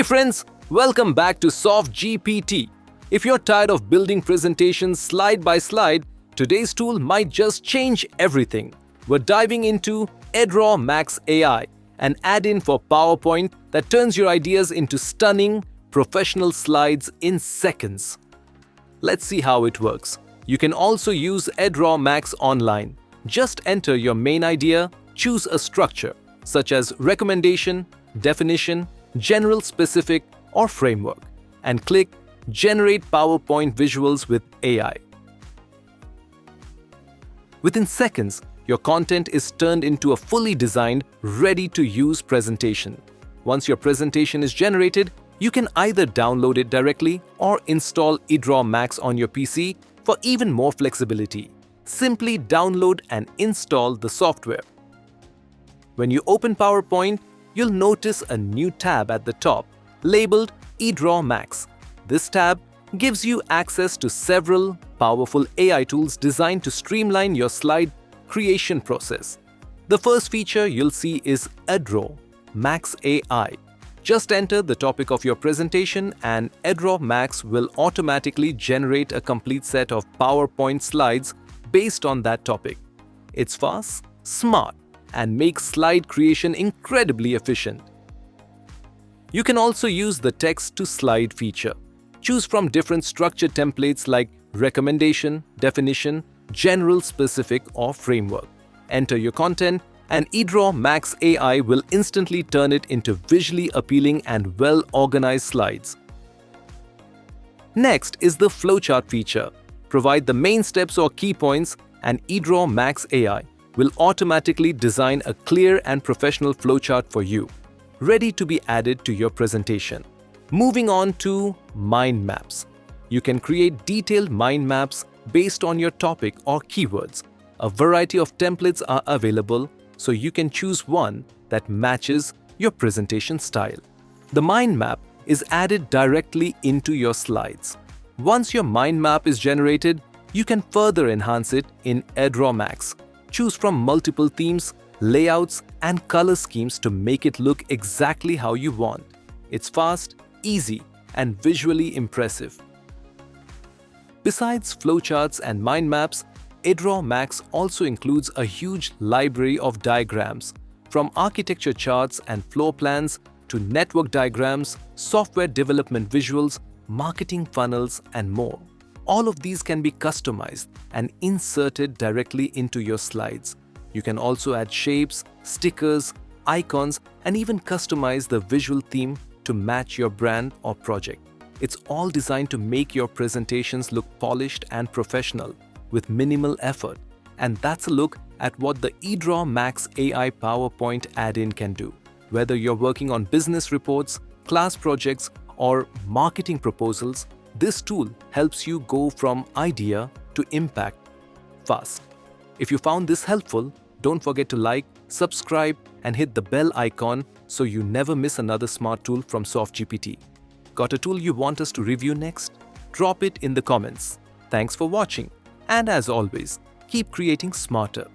Hey friends, welcome back to SoftGPT. If you're tired of building presentations slide by slide, today's tool might just change everything. We're diving into EdrawMax AI, an add-in for PowerPoint that turns your ideas into stunning, professional slides in seconds. Let's see how it works. You can also use EdrawMax online. Just enter your main idea, choose a structure, such as recommendation, definition, general, specific, or framework, and click Generate PowerPoint Visuals with AI. Within seconds, your content is turned into a fully designed, ready-to-use presentation. Once your presentation is generated, you can either download it directly or install EdrawMax on your PC for even more flexibility. Simply download and install the software. When you open PowerPoint, you'll notice a new tab at the top labeled EdrawMax. This tab gives you access to several powerful AI tools designed to streamline your slide creation process. The first feature you'll see is EdrawMax AI. Just enter the topic of your presentation and EdrawMax will automatically generate a complete set of PowerPoint slides based on that topic. It's fast, smart, and makes slide creation incredibly efficient. You can also use the text to slide feature. Choose from different structure templates like recommendation, definition, general, specific, or framework. Enter your content and EdrawMax AI will instantly turn it into visually appealing and well-organized slides. Next is the flowchart feature. Provide the main steps or key points and EdrawMax AI will automatically design a clear and professional flowchart for you, ready to be added to your presentation. Moving on to mind maps. You can create detailed mind maps based on your topic or keywords. A variety of templates are available, so you can choose one that matches your presentation style. The mind map is added directly into your slides. Once your mind map is generated, you can further enhance it in EdrawMax. Choose from multiple themes, layouts, and color schemes to make it look exactly how you want. It's fast, easy, and visually impressive. Besides flowcharts and mind maps, EdrawMax also includes a huge library of diagrams, from architecture charts and floor plans to network diagrams, software development visuals, marketing funnels, and more. All of these can be customized and inserted directly into your slides. You can also add shapes, stickers, icons, and even customize the visual theme to match your brand or project. It's all designed to make your presentations look polished and professional with minimal effort. And that's a look at what the EdrawMax AI PowerPoint Add-in can do. Whether you're working on business reports, class projects, or marketing proposals, this tool helps you go from idea to impact fast. If you found this helpful, don't forget to like, subscribe, and hit the bell icon so you never miss another smart tool from SoftGPT. Got a tool you want us to review next? Drop it in the comments. Thanks for watching, and as always, keep creating smarter.